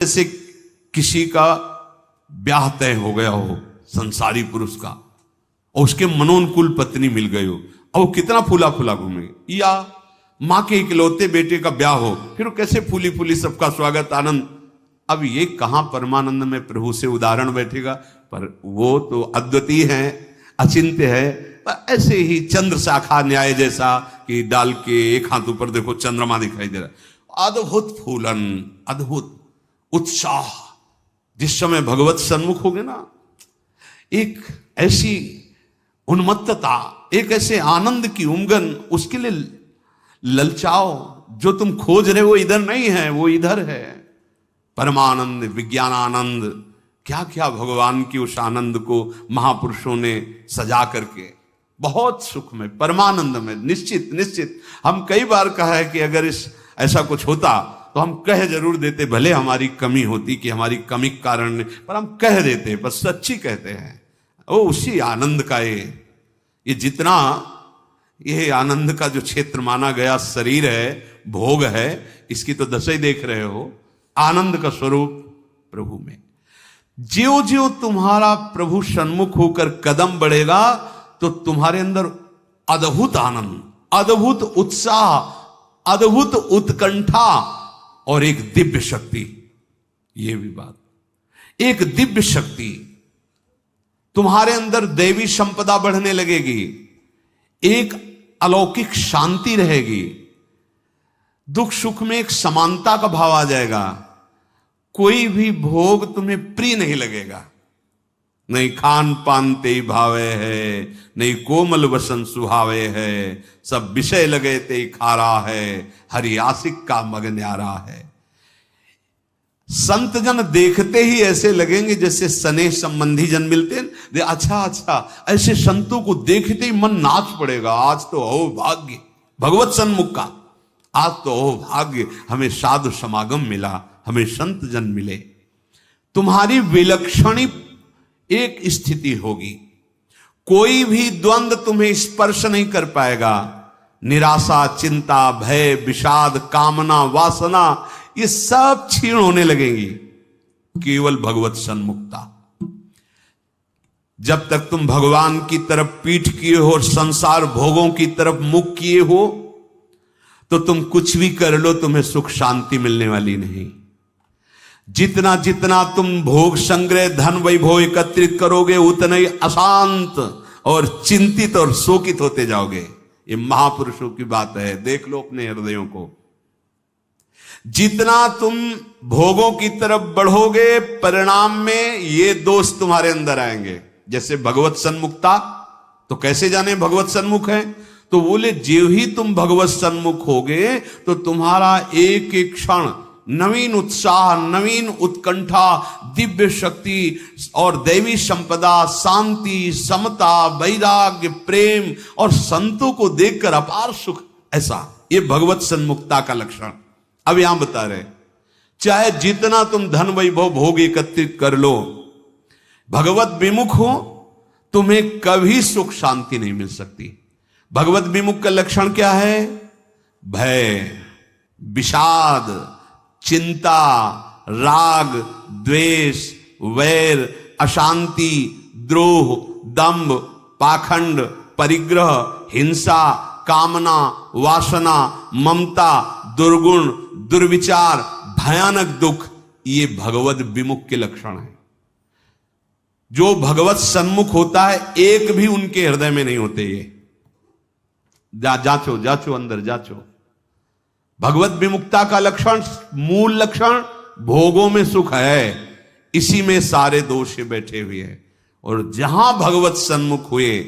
जैसे किसी का ब्याह तय हो गया हो संसारी पुरुष का और उसके मनोनुकूल पत्नी मिल गई हो, अब वो कितना फूला फूला घूमेगी। या माँ के इकलौते बेटे का ब्याह हो, फिर वो कैसे फूली फूली सबका स्वागत आनंद। अब ये कहां परमानंद में प्रभु से उदाहरण बैठेगा, पर वो तो अद्वितीय है, अचिंत्य है। पर ऐसे ही चंद्र शाखा न्याय जैसा कि डाल के एक हाथ ऊपर देखो चंद्रमा दिखाई दे रहा, अद्भुत फूलन, अद्भुत उत्साह। जिस समय भगवत सन्मुख होगे ना, एक ऐसी उन्मत्तता, एक ऐसे आनंद की उमगन, उसके लिए ललचाओ। जो तुम खोज रहे हो इधर नहीं है, वो इधर है। परमानंद, विज्ञानानंद, क्या क्या भगवान की उस आनंद को महापुरुषों ने सजा करके बहुत सुख में, परमानंद में, निश्चित निश्चित। हम कई बार कहा है कि अगर इस ऐसा कुछ होता तो हम कह जरूर देते, भले हमारी कमी होती कि हमारी कमी के कारण, पर हम कह देते, पर सच्ची कहते हैं। ओ उसी आनंद का ये जितना ये आनंद का जो क्षेत्र माना गया शरीर है, भोग है, इसकी तो दशा ही देख रहे हो। आनंद का स्वरूप प्रभु में। ज्यों ज्यों तुम्हारा प्रभु सन्मुख होकर कदम बढ़ेगा तो तुम्हारे अंदर अद्भुत आनंद, अद्भुत उत्साह, अद्भुत उत्कंठा और एक दिव्य शक्ति। ये भी बात, एक दिव्य शक्ति तुम्हारे अंदर, दैवी संपदा बढ़ने लगेगी, एक अलौकिक शांति रहेगी, दुख सुख में एक समानता का भाव आ जाएगा। कोई भी भोग तुम्हें प्रिय नहीं लगेगा। नहीं खान पान ते भावे है, नहीं कोमल वसन सुहावे है, सब विषय लगे ते खारा है, हरि आशिक का मग न्यारा है। संत जन देखते ही ऐसे लगेंगे जैसे स्नेह संबंधी जन मिलते हैं। अच्छा अच्छा, ऐसे संतों को देखते ही मन नाच पड़ेगा। आज तो हो भाग्य भगवत सन्मुख का, आज तो हो भाग्य, हमें साधु समागम मिला, हमें संत जन मिले। तुम्हारी विलक्षणी एक स्थिति होगी, कोई भी द्वंद्व तुम्हें स्पर्श नहीं कर पाएगा। निराशा, चिंता, भय, विषाद, कामना, वासना, ये सब क्षीण होने लगेंगी। केवल भगवत सन्मुखता। जब तक तुम भगवान की तरफ पीठ किए हो और संसार भोगों की तरफ मुख किए हो, तो तुम कुछ भी कर लो, तुम्हें सुख शांति मिलने वाली नहीं। जितना जितना तुम भोग संग्रह, धन वैभव एकत्रित करोगे, उतना ही अशांत और चिंतित और शोकित होते जाओगे। ये महापुरुषों की बात है, देख लो अपने हृदयों को। जितना तुम भोगों की तरफ बढ़ोगे, परिणाम में ये दोष तुम्हारे अंदर आएंगे। जैसे भगवत सन्मुखता, तो कैसे जाने भगवत सन्मुख है? तो बोले ज्यों ही तुम भगवत सन्मुख होगे तो तुम्हारा एक एक क्षण नवीन उत्साह, नवीन उत्कंठा, दिव्य शक्ति और दैवी संपदा, शांति, समता, वैराग्य, प्रेम और संतों को देखकर अपार सुख, ऐसा ये भगवत सन्मुखता का लक्षण। अब यहां बता रहे, चाहे जितना तुम धन वैभव भोग एकत्रित कर लो, भगवत विमुख हो, तुम्हें कभी सुख शांति नहीं मिल सकती। भगवत विमुख का लक्षण क्या है? भय, विषाद, चिंता, राग, द्वेष, वैर, अशांति, द्रोह, दंभ, पाखंड, परिग्रह, हिंसा, कामना, वासना, ममता, दुर्गुण, दुर्विचार, भयानक दुख, ये भगवत विमुख के लक्षण है। जो भगवत सन्मुख होता है, एक भी उनके हृदय में नहीं होते। ये जांचो जांचो, अंदर जांचो। भगवत विमुक्ता का लक्षण, मूल लक्षण, भोगों में सुख है, इसी में सारे दोष बैठे हुए हैं। और जहां भगवत सन्मुख हुए,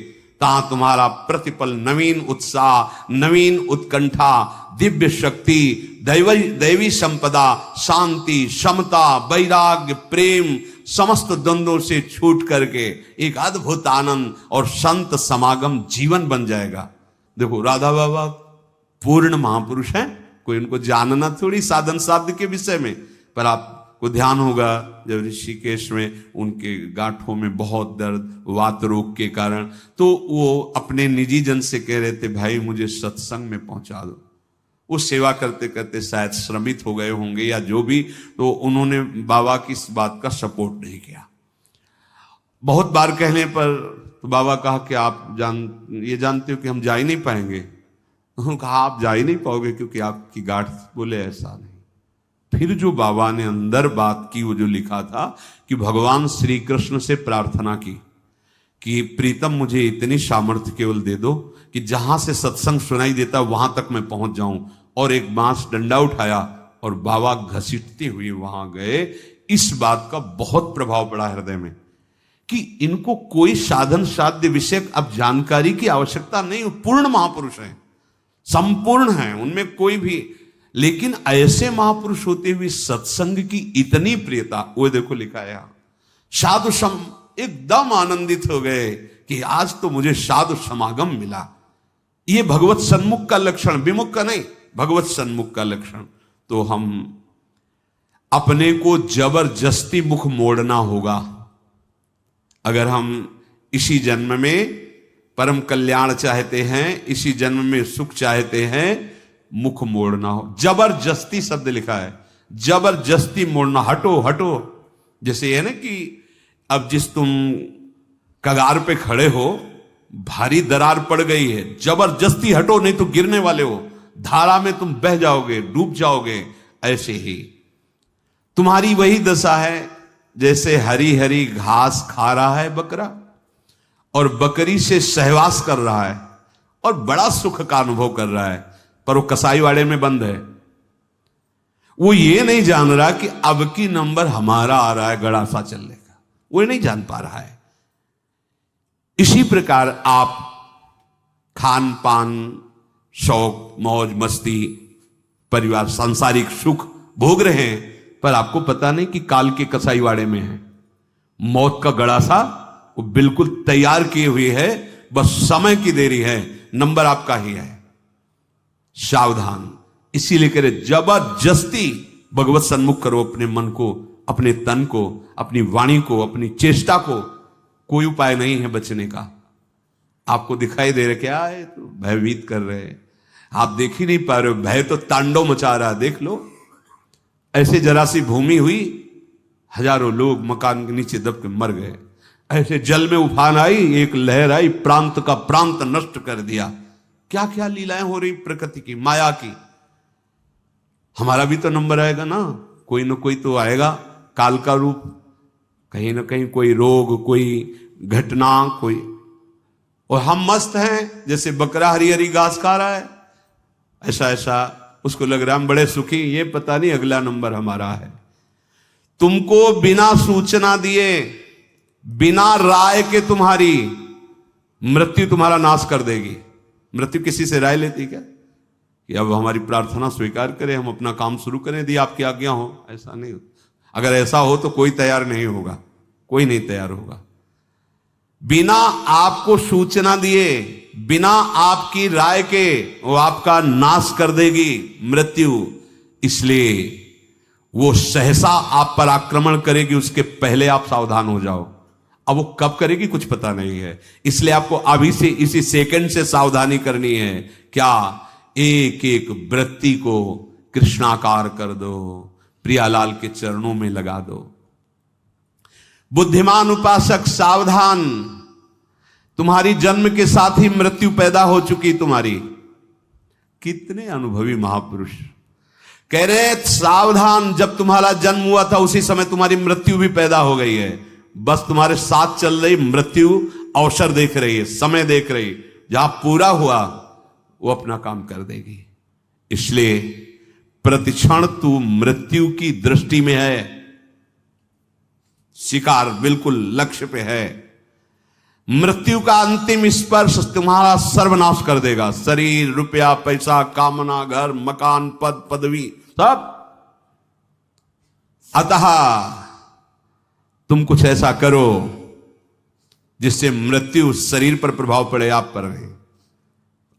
तहां तुम्हारा प्रतिपल नवीन उत्साह, नवीन उत्कंठा, दिव्य शक्ति, दैवी संपदा, शांति, समता, वैराग्य, प्रेम, समस्त द्वंद्वों से छूट करके एक अद्भुत आनंद और संत समागम जीवन बन जाएगा। देखो राधा बाबा पूर्ण महापुरुष हैं, कोई उनको जानना थोड़ी साधन साध्य के विषय में, पर आपको ध्यान होगा जब ऋषिकेश में उनके गांठों में बहुत दर्द, वात रोग के कारण, तो वो अपने निजी जन से कह रहे थे, भाई मुझे सत्संग में पहुंचा दो। वो सेवा करते करते शायद श्रमित हो गए होंगे या जो भी, तो उन्होंने बाबा की इस बात का सपोर्ट नहीं किया। बहुत बार कहने पर तो बाबा कहा कि आप ये जानते हो कि हम जा ही नहीं पाएंगे। उन्होंने कहा आप जा ही नहीं पाओगे क्योंकि आपकी गांठ। बोले ऐसा नहीं। फिर जो बाबा ने अंदर बात की, वो जो लिखा था कि भगवान श्री कृष्ण से प्रार्थना की कि प्रीतम मुझे इतनी सामर्थ्य केवल दे दो कि जहां से सत्संग सुनाई देता वहां तक मैं पहुंच जाऊं। और एक बांस डंडा उठाया और बाबा घसीटते हुए वहां गए। इस बात का बहुत प्रभाव पड़ा हृदय में कि इनको कोई साधन साध्य विषय अब जानकारी की आवश्यकता नहीं। पूर्ण महापुरुष हैं, संपूर्ण हैं, उनमें कोई भी। लेकिन ऐसे महापुरुष होते हुए सत्संग की इतनी प्रियता, वो देखो लिखा है यहां, साधु सम एकदम आनंदित हो गए कि आज तो मुझे साधु समागम मिला। ये भगवत सन्मुख का लक्षण, विमुख का नहीं, भगवत सन्मुख का लक्षण। तो हम अपने को जबरदस्ती मुख मोड़ना होगा। अगर हम इसी जन्म में परम कल्याण चाहते हैं, इसी जन्म में सुख चाहते हैं, मुख मोड़ना हो। जबरदस्ती शब्द लिखा है, जबरदस्ती मोड़ना, हटो हटो। जैसे ये ना कि अब जिस तुम कगार पे खड़े हो, भारी दरार पड़ गई है, जबरदस्ती हटो नहीं तो गिरने वाले हो, धारा में तुम बह जाओगे, डूब जाओगे। ऐसे ही तुम्हारी वही दशा है जैसे हरी हरी घास खा रहा है बकरा और बकरी से सहवास कर रहा है और बड़ा सुख का अनुभव कर रहा है, पर वो कसाईवाड़े में बंद है। वो ये नहीं जान रहा कि अब की नंबर हमारा आ रहा है गड़ासा चलने का, वो नहीं जान पा रहा है। इसी प्रकार आप खान पान, शौक, मौज मस्ती, परिवार, सांसारिक सुख भोग रहे हैं, पर आपको पता नहीं कि काल के कसाईवाड़े में है। मौत का गड़ासा वो बिल्कुल तैयार किए हुए है, बस समय की देरी है, नंबर आपका ही है। सावधान। इसीलिए कह रहे जबरदस्ती भगवत सन्मुख करो अपने मन को, अपने तन को, अपनी वाणी को, अपनी चेष्टा को। कोई उपाय नहीं है बचने का। आपको दिखाई दे रहा क्या है, तो भयभीत कर रहे हैं, आप देख ही नहीं पा रहे हो, भय तो तांडव मचा रहा है। देख लो, ऐसे जरा सी भूमि हुई, हजारों लोग मकान के नीचे दब के मर गए। ऐसे जल में उफान आई, एक लहर आई, प्रांत का प्रांत नष्ट कर दिया। क्या क्या लीलाएं हो रही प्रकृति की, माया की। हमारा भी तो नंबर आएगा ना कोई तो आएगा, काल का रूप। कहीं ना कहीं कोई रोग, कोई घटना, कोई, और हम मस्त हैं जैसे बकरा हरी हरी घास खा रहा है। ऐसा उसको लग रहा है हम बड़े सुखी, ये पता नहीं अगला नंबर हमारा है। तुमको बिना सूचना दिए, बिना राय के तुम्हारी मृत्यु तुम्हारा नाश कर देगी। मृत्यु किसी से राय लेती क्या कि अब हमारी प्रार्थना स्वीकार करें, हम अपना काम शुरू करें, यदि आपकी आज्ञा हो? ऐसा नहीं। अगर ऐसा हो तो कोई तैयार नहीं होगा, कोई नहीं तैयार होगा। बिना आपको सूचना दिए, बिना आपकी राय के वो आपका नाश कर देगी मृत्यु। इसलिए वो सहसा आप पर आक्रमण करेगी, उसके पहले आप सावधान हो जाओ। अब वो कब करेगी कुछ पता नहीं है, इसलिए आपको अभी से, इसी सेकंड से सावधानी करनी है। क्या? एक एक वृत्ति को कृष्णाकार कर दो, प्रियालाल के चरणों में लगा दो। बुद्धिमान उपासक सावधान, तुम्हारी जन्म के साथ ही मृत्यु पैदा हो चुकी तुम्हारी। कितने अनुभवी महापुरुष कह रहे सावधान, जब तुम्हारा जन्म हुआ था उसी समय तुम्हारी मृत्यु भी पैदा हो गई है। बस तुम्हारे साथ चल रही मृत्यु अवसर देख रही है, समय देख रही, जहां पूरा हुआ वो अपना काम कर देगी। इसलिए प्रतिक्षण तू मृत्यु की दृष्टि में है, शिकार बिल्कुल लक्ष्य पे है। मृत्यु का अंतिम स्पर्श तुम्हारा सर्वनाश कर देगा। शरीर, रुपया, पैसा, कामना, घर, मकान, पद, पदवी, सब। अतः तुम कुछ ऐसा करो जिससे मृत्यु शरीर पर प्रभाव पड़े, आप पर नहीं।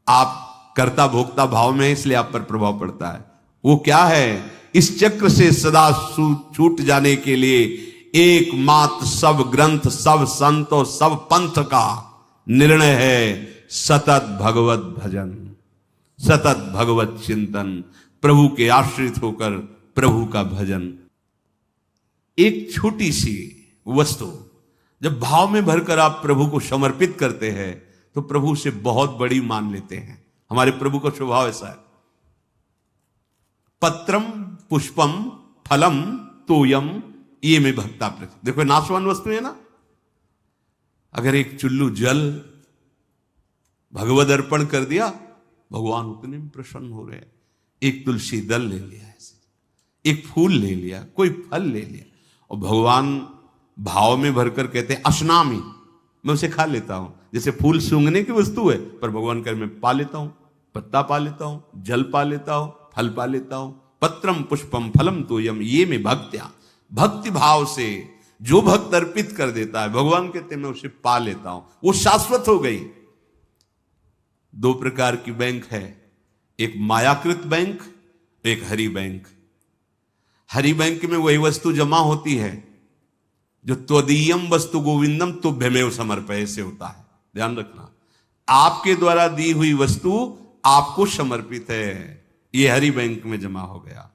आप कर्ता भोक्ता भाव में, इसलिए आप पर प्रभाव पड़ता है। वो क्या है? इस चक्र से सदा छूट जाने के लिए एकमात्र सब ग्रंथ, सब संत और सब पंथ का निर्णय है सतत भगवत भजन। सतत भगवत चिंतन, प्रभु के आश्रित होकर प्रभु का भजन। एक छोटी सी वस्तु जब भाव में भरकर आप प्रभु को समर्पित करते हैं तो प्रभु उसे बहुत बड़ी मान लेते हैं। हमारे प्रभु का स्वभाव ऐसा है। पत्रम पुष्पम फलम तोयम ये में भक्ता प्रति। देखो नाशवान वस्तु है ना। अगर एक चुल्लू जल भगवद अर्पण कर दिया, भगवान उतने में प्रसन्न हो रहे हैं। एक तुलसी दल ले लिया, ऐसे एक फूल ले लिया, कोई फल ले लिया, और भगवान भाव में भरकर कहते हैं अशनामी, मैं उसे खा लेता हूं। जैसे फूल सूंघने की वस्तु है, पर भगवान कह मैं पा लेता हूं, पत्ता पा लेता हूं, जल पा लेता हूं, फल पा लेता हूं। पत्रम पुष्पम फलम तोयम ये में भक्त्या, भक्ति भाव से जो भक्त अर्पित कर देता है, भगवान कहते हैं मैं उसे पा लेता हूं, वो शाश्वत हो गई। दो प्रकार की बैंक है, एक मायाकृत बैंक, एक हरि बैंक। हरि बैंक में वही वस्तु जमा होती है जो त्वदीयम वस्तु गोविंदम तुभ्यमेव समर्पय से होता है। ध्यान रखना, आपके द्वारा दी हुई वस्तु आपको समर्पित है, ये हरि बैंक में जमा हो गया।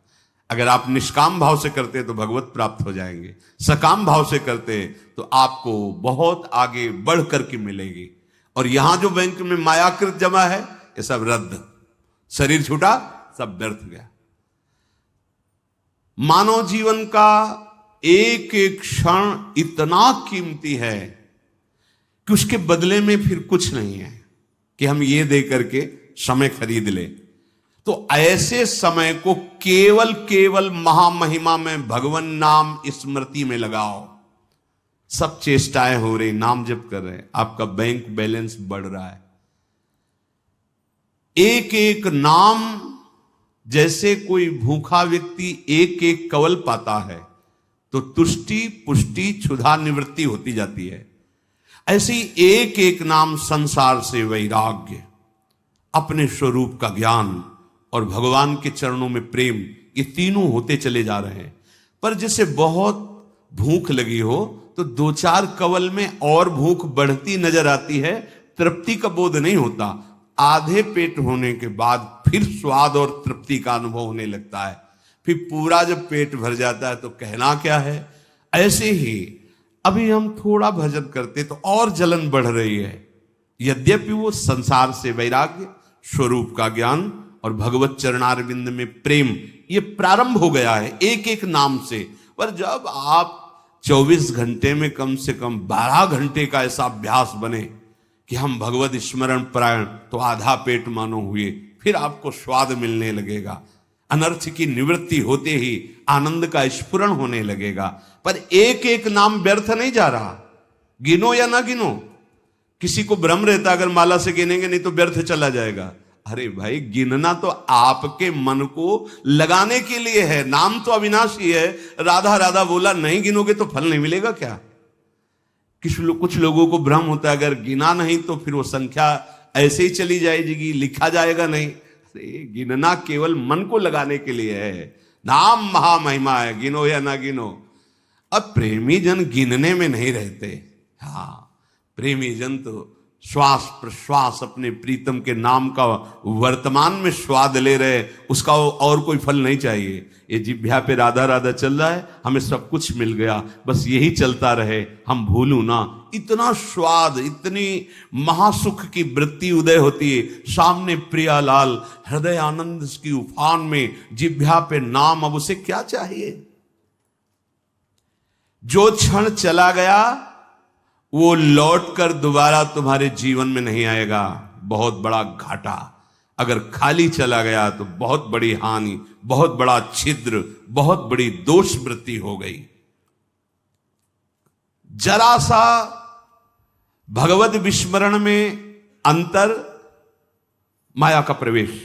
अगर आप निष्काम भाव से करते तो भगवत प्राप्त हो जाएंगे, सकाम भाव से करते तो आपको बहुत आगे बढ़ करके मिलेगी। और यहां जो बैंक में मायाकृत जमा है ये सब रद्द, शरीर छूटा सब व्यर्थ गया। मानव जीवन का एक एक क्षण इतना कीमती है कि उसके बदले में फिर कुछ नहीं है कि हम ये दे करके समय खरीद ले। तो ऐसे समय को केवल केवल महामहिमा में भगवान नाम स्मृति में लगाओ। सब चेष्टाएं हो रही, नाम जप कर रहे हैं, आपका बैंक बैलेंस बढ़ रहा है। एक एक नाम, जैसे कोई भूखा व्यक्ति एक एक कवल पाता है तो तुष्टि पुष्टि क्षुधा निवृत्ति होती जाती है, ऐसे ही एक एक नाम संसार से वैराग्य, अपने स्वरूप का ज्ञान और भगवान के चरणों में प्रेम, ये तीनों होते चले जा रहे हैं। पर जैसे बहुत भूख लगी हो तो दो चार कवल में और भूख बढ़ती नजर आती है, तृप्ति का बोध नहीं होता। आधे पेट होने के बाद फिर स्वाद और तृप्ति का अनुभव होने लगता है। फिर पूरा जब पेट भर जाता है तो कहना क्या है। ऐसे ही अभी हम थोड़ा भजन करते तो और जलन बढ़ रही है। यद्यपि वो संसार से वैराग्य, स्वरूप का ज्ञान और भगवत चरणारविंद में प्रेम, ये प्रारंभ हो गया है एक एक नाम से। पर जब आप 24 घंटे में कम से कम 12 घंटे का ऐसा अभ्यास बने कि हम भगवत स्मरण परायण, तो आधा पेट मानो हुए, फिर आपको स्वाद मिलने लगेगा। अनर्थ की निवृत्ति होते ही आनंद का स्फुरण होने लगेगा। पर एक एक नाम व्यर्थ नहीं जा रहा, गिनो या ना गिनो। किसी को भ्रम रहता अगर माला से गिनेंगे नहीं तो व्यर्थ चला जाएगा। अरे भाई, गिनना तो आपके मन को लगाने के लिए है। नाम तो अविनाशी है। राधा राधा बोला, नहीं गिनोगे तो फल नहीं मिलेगा क्या? कुछ लोगों को भ्रम होता है अगर गिना नहीं तो फिर वो संख्या ऐसे ही चली जाएगी, लिखा जाएगा नहीं। गिनना केवल मन को लगाने के लिए है। नाम महामहिमा है, गिनो या ना गिनो। अब प्रेमी जन गिनने में नहीं रहते। हाँ, प्रेमी जन तो श्वास प्रश्वास अपने प्रीतम के नाम का वर्तमान में स्वाद ले रहे, उसका और कोई फल नहीं चाहिए। ये जिह्वा पे राधा राधा चल रहा है, हमें सब कुछ मिल गया, बस यही चलता रहे, हम भूलू ना। इतना स्वाद, इतनी महासुख की वृत्ति उदय होती है। सामने प्रियालाल हृदय आनंद की उफान में, जिह्वा पे नाम, अब उसे क्या चाहिए? जो क्षण चला गया वो लौटकर दोबारा तुम्हारे जीवन में नहीं आएगा। बहुत बड़ा घाटा। अगर खाली चला गया तो बहुत बड़ी हानि, बहुत बड़ा छिद्र, बहुत बड़ी दोष वृत्ति हो गई। जरा सा भगवत विस्मरण में अंतर, माया का प्रवेश।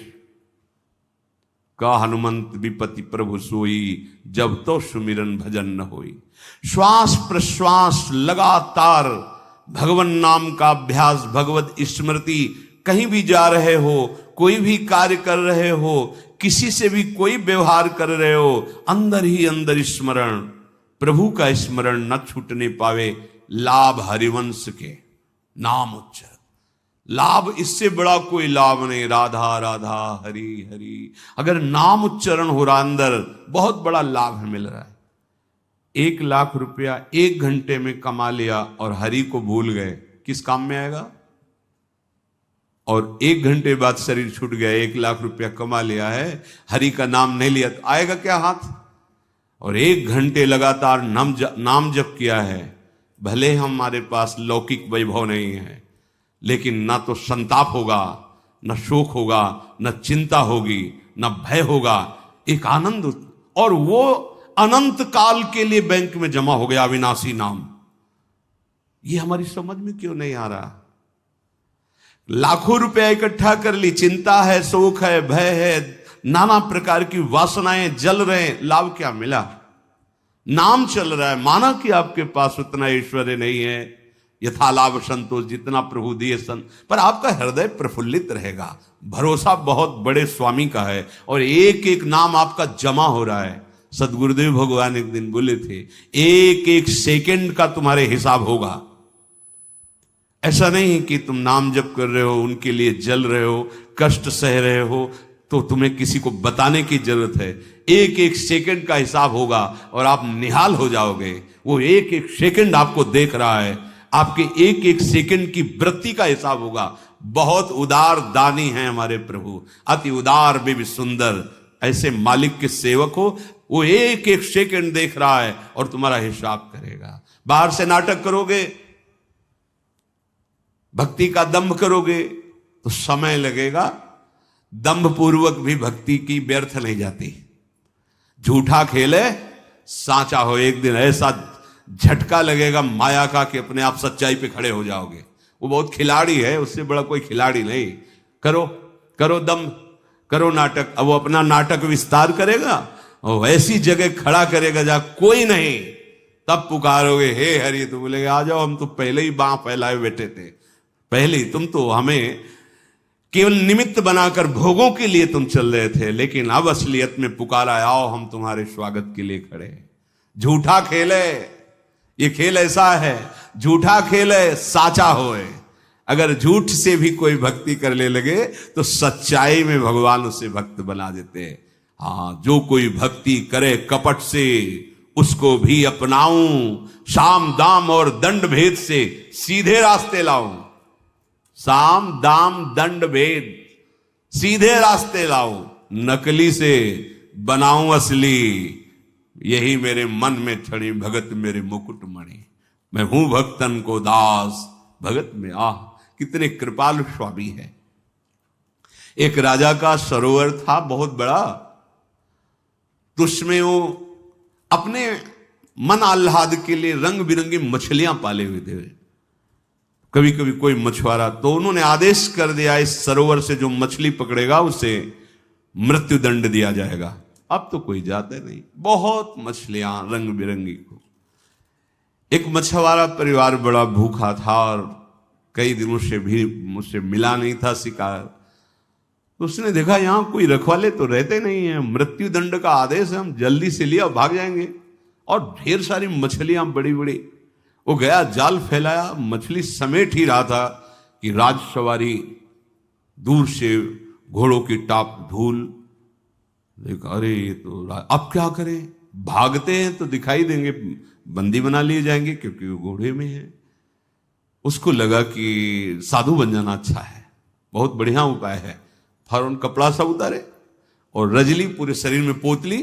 का हनुमंत विपति प्रभु सोई, जब तो सुमिरन भजन न होई। श्वास प्रश्वास लगातार भगवान नाम का अभ्यास, भगवत स्मृति। कहीं भी जा रहे हो, कोई भी कार्य कर रहे हो, किसी से भी कोई व्यवहार कर रहे हो, अंदर ही अंदर स्मरण, प्रभु का स्मरण न छूटने पावे। लाभ हरिवंश के नाम उच्चारण। लाभ इससे बड़ा कोई लाभ नहीं। राधा राधा हरि हरि, अगर नाम उच्चारण हो रहा अंदर, बहुत बड़ा लाभ मिल रहा है। 1,00,000 रुपया 1 घंटे में कमा लिया और हरि को भूल गए, किस काम में आएगा? और 1 घंटे बाद शरीर छूट गया, 1,00,000 रुपया कमा लिया है, हरि का नाम नहीं लिया, तो आएगा क्या हाथ? और 1 घंटे लगातार नाम जप किया है, भले हमारे पास लौकिक वैभव नहीं है, लेकिन ना तो संताप होगा, न शोक होगा, न चिंता होगी, न भय होगा, एक आनंद, और वो अनंत काल के लिए बैंक में जमा हो गया अविनाशी नाम। ये हमारी समझ में क्यों नहीं आ रहा? लाखों रुपया इकट्ठा कर ली, चिंता है, शोक है, भय है, नाना प्रकार की वासनाएं जल रहे, लाभ क्या मिला? नाम चल रहा है, माना कि आपके पास उतना ऐश्वर्य नहीं है, यथा लाभ संतोष, जितना प्रभु दिए पर आपका हृदय प्रफुल्लित रहेगा, भरोसा बहुत बड़े स्वामी का है, और एक एक नाम आपका जमा हो रहा है। सदगुरुदेव भगवान एक दिन बोले थे, एक एक सेकंड का तुम्हारे हिसाब होगा। ऐसा नहीं कि तुम नाम जप कर रहे हो, उनके लिए जल रहे हो, कष्ट सह रहे हो, तो तुम्हें किसी को बताने की जरूरत है। एक एक सेकंड का हिसाब होगा और आप निहाल हो जाओगे। वो एक एक सेकंड आपको देख रहा है, आपके एक एक सेकंड की वृत्ति का हिसाब होगा। बहुत उदार दानी हैं हमारे प्रभु, अति उदार भी सुंदर। ऐसे मालिक के सेवक हो, वो एक एक सेकंड देख रहा है और तुम्हारा हिसाब करेगा। बाहर से नाटक करोगे, भक्ति का दंभ करोगे तो समय लगेगा, दंभ पूर्वक भी भक्ति की व्यर्थ नहीं जाती। झूठा खेले साचा हो, एक दिन ऐसा झटका लगेगा माया का कि अपने आप सच्चाई पे खड़े हो जाओगे। वो बहुत खिलाड़ी है, उससे बड़ा कोई खिलाड़ी नहीं। करो करो दम, करो नाटक। अब वो अपना नाटक विस्तार करेगा और ऐसी जगह खड़ा करेगा जहां कोई नहीं, तब पुकारोगे हे हरि, तो बोलेगे आ जाओ, हम तो पहले ही बांह फैलाए बैठे थे, पहले ही तुम तो हमें केवल निमित्त बनाकर भोगों के लिए तुम चल रहे थे, लेकिन अब असलियत में पुकारा, आओ हम तुम्हारे स्वागत के लिए खड़े हैं। झूठा खेले, ये खेल ऐसा है, झूठा खेले साचा होए। अगर झूठ से भी कोई भक्ति करने लगे तो सच्चाई में भगवान उसे भक्त बना देते हैं। हाँ, जो कोई भक्ति करे कपट से, उसको भी अपनाऊं, साम दाम और दंड भेद से सीधे रास्ते लाऊं। साम दाम दंड भेद, सीधे रास्ते लाऊं, नकली से बनाऊं असली। यही मेरे मन में छड़ी भगत मेरे मुकुट मणि। मैं हूं भक्तन को दास, भगत में आह। कितने कृपालु स्वामी है। एक राजा का सरोवर था बहुत बड़ा, तो उसमें वो अपने मन आह्लाद के लिए रंग बिरंगी मछलियां पाले हुए थे। कभी कभी कोई मछुआरा, तो उन्होंने आदेश कर दिया, इस सरोवर से जो मछली पकड़ेगा उसे मृत्यु दंड दिया जाएगा। अब तो कोई जाता नहीं, बहुत मछलियां रंग बिरंगी को। एक मछुआरा परिवार बड़ा भूखा था और कई दिनों से भी मुझसे मिला नहीं था शिकार। तो उसने देखा यहां कोई रखवाले तो रहते नहीं है, मृत्यु दंड का आदेश है, हम जल्दी से लिया भाग जाएंगे। और ढेर सारी मछलियां बड़ी बड़ी। वो गया, जाल फैलाया, मछली समेट ही रहा था कि राजसवारी दूर से घोड़ों की टाप धूल। देखा, अरे ये तो अब क्या करें, भागते हैं तो दिखाई देंगे, बंदी बना लिए जाएंगे क्योंकि वो घोड़े में है। उसको लगा कि साधु बन जाना अच्छा है, बहुत बढ़िया उपाय है। फौरन कपड़ा सा उतारे और रजली पूरे शरीर में पोतली,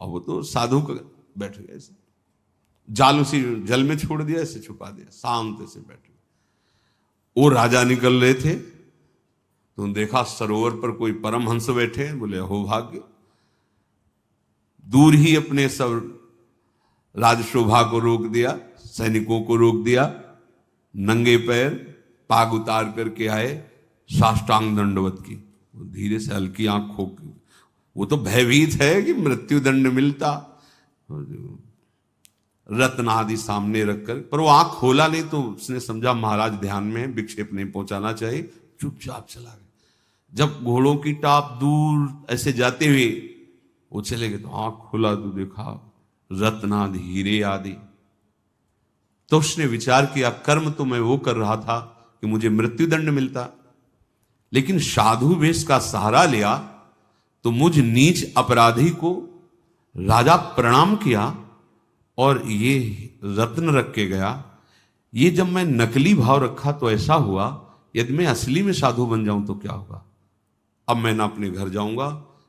और वो तो साधु का बैठ गए, जाल उसी जल में छोड़ दिया, ऐसे छुपा दिया, शांत से बैठे। वो राजा निकल रहे थे तो देखा सरोवर पर कोई परमहंस बैठे। बोले हो भाग्य। दूर ही अपने सब राजशोभा को रोक दिया, सैनिकों को रोक दिया, नंगे पैर पाग उतार करके आए, साष्टांग दंडवत की। धीरे से हल्की आंख खोल, वो तो भयभीत है कि मृत्यु दंड मिलता। रत्न आदि सामने रखकर, पर वो आंख खोला नहीं, तो उसने समझा महाराज ध्यान में है, विक्षेप नहीं पहुंचाना चाहिए, चुपचाप चला गया। जब घोड़ों की टाप दूर ऐसे जाते हुए वो चले गए, तो आंख खोला तो देखा रत्न आदि, हीरे आदि। तो उसने विचार किया, कर्म तो मैं वो कर रहा था कि मुझे मृत्यु दंड मिलता, लेकिन साधु वेश का सहारा लिया तो मुझ नीच अपराधी को राजा प्रणाम किया और ये रत्न रख के गया। ये जब मैं नकली भाव रखा तो ऐसा हुआ, यदि मैं असली में साधु बन जाऊं तो क्या होगा। अब मैं ना अपने घर जाऊंगा,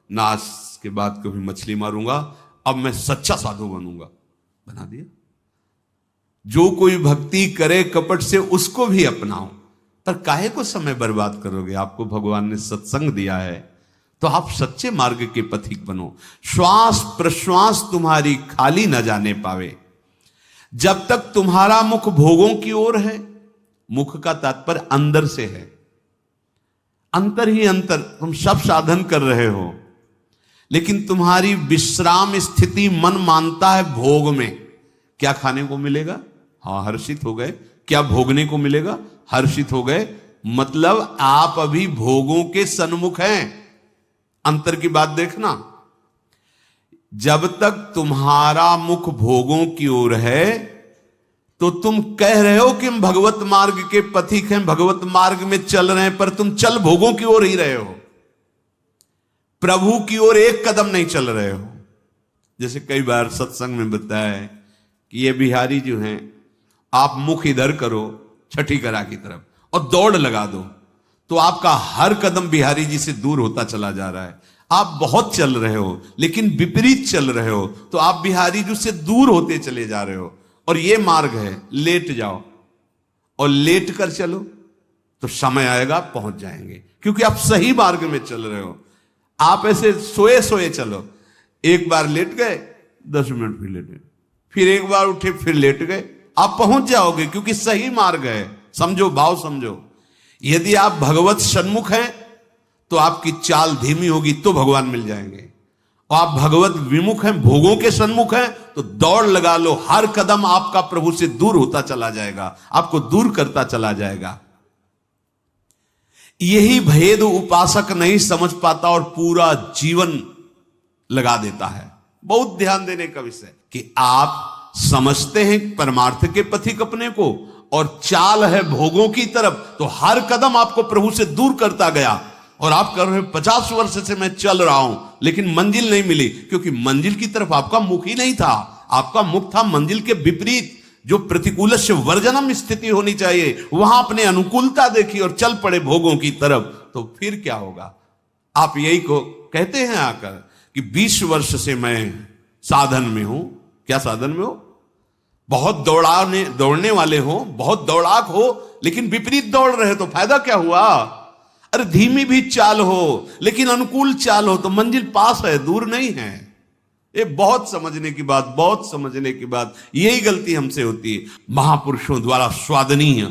ना आज के बाद कभी मछली मारूंगा, अब मैं सच्चा साधु बनूंगा। बना दिया। जो कोई भक्ति करे कपट से उसको भी अपनाओ, पर काहे को समय बर्बाद करोगे। आपको भगवान ने सत्संग दिया है तो आप सच्चे मार्ग के पथिक बनो। श्वास प्रश्वास तुम्हारी खाली न जाने पावे। जब तक तुम्हारा मुख भोगों की ओर है, मुख का तात्पर्य अंदर से है, अंतर ही अंतर, तुम सब साधन कर रहे हो लेकिन तुम्हारी विश्राम स्थिति मन मानता है भोग में। क्या खाने को मिलेगा, हाँ हर्षित हो गए। क्या भोगने को मिलेगा, हर्षित हो गए। मतलब आप अभी भोगों के सन्मुख हैं। अंतर की बात देखना। जब तक तुम्हारा मुख भोगों की ओर है तो तुम कह रहे हो कि हम भगवत मार्ग के पथिक हैं, भगवत मार्ग में चल रहे हैं, पर तुम चल भोगों की ओर ही रहे हो, प्रभु की ओर एक कदम नहीं चल रहे हो। जैसे कई बार सत्संग में बताया है कि ये बिहारी जो हैं, आप मुख इधर करो छठी करा की तरफ और दौड़ लगा दो तो आपका हर कदम बिहारी जी से दूर होता चला जा रहा है। आप बहुत चल रहे हो लेकिन विपरीत चल रहे हो तो आप बिहारी जी से दूर होते चले जा रहे हो। और ये मार्ग है, लेट जाओ और लेट कर चलो तो समय आएगा पहुंच जाएंगे, क्योंकि आप सही मार्ग में चल रहे हो। आप ऐसे सोए सोए चलो, एक बार लेट गए 10 मिनट फिर लेटे, फिर एक बार उठे फिर लेट गए, आप पहुंच जाओगे क्योंकि सही मार्ग है। समझो, भाव समझो। यदि आप भगवत सन्मुख हैं तो आपकी चाल धीमी होगी तो भगवान मिल जाएंगे, और आप भगवत विमुख हैं, भोगों के सन्मुख हैं तो दौड़ लगा लो। हर कदम आपका प्रभु से दूर होता चला जाएगा, आपको दूर करता चला जाएगा। यही भेद उपासक नहीं समझ पाता और पूरा जीवन लगा देता है। बहुत ध्यान देने का विषय कि आप समझते हैं परमार्थ के पथिक अपने को और चाल है भोगों की तरफ, तो हर कदम आपको प्रभु से दूर करता गया। और आप कर रहे 50 वर्ष से मैं चल रहा हूं लेकिन मंजिल नहीं मिली, क्योंकि मंजिल की तरफ आपका मुख ही नहीं था। आपका मुख था मंजिल के विपरीत। जो प्रतिकूल से वर्जनम स्थिति होनी चाहिए, वहां अपने अनुकूलता देखी और चल पड़े भोगों की तरफ, तो फिर क्या होगा। आप यही को कहते हैं आकर कि 20 वर्ष से मैं साधन में हूं। क्या साधन में हो? बहुत दौड़ने वाले हो, बहुत दौड़ाक हो, लेकिन विपरीत दौड़ रहे तो फायदा क्या हुआ। अरे धीमी भी चाल हो लेकिन अनुकूल चाल हो तो मंजिल पास है, दूर नहीं है। ये बहुत समझने की बात, बहुत समझने की बात। यही गलती हमसे होती है। महापुरुषों द्वारा स्वादनीय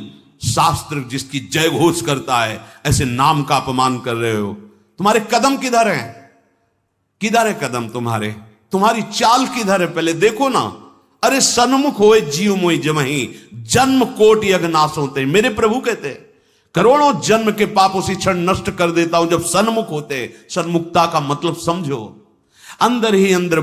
शास्त्र जिसकी जय घोष करता है, ऐसे नाम का अपमान कर रहे हो। तुम्हारे कदम किधर हैं? किधर है कदम तुम्हारे? तुम्हारी चाल किधर है? पहले देखो ना। अरे सन्मुख होए जीव मोई जमही, जन्म कोट यज्ञ नाश होते। मेरे प्रभु कहते हैं करोड़ों जन्म के पाप उसी क्षण नष्ट कर देता हूं जब सन्मुख होते। सन्मुखता का मतलब समझो, अंदर ही अंदर